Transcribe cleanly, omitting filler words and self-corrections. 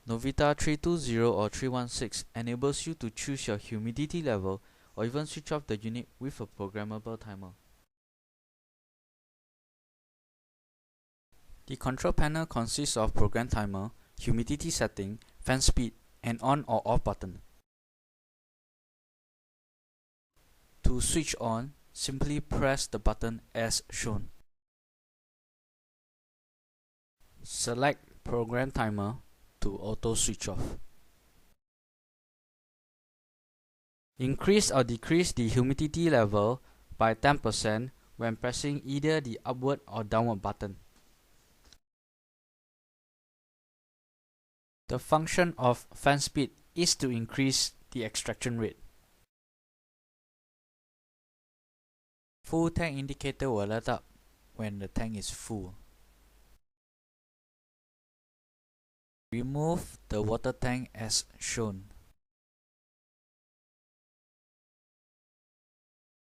Novita 320 or 316 enables you to choose your humidity level or even switch off the unit with a programmable timer. The control panel consists of program timer, humidity setting, fan speed, and on or off button. To switch on, simply press the button as shown. Select program timer to auto switch off. Increase or decrease the humidity level by 10% when pressing either the upward or downward button. The function of fan speed is to increase the extraction rate. Full tank indicator will light up when the tank is full. Remove the water tank as shown.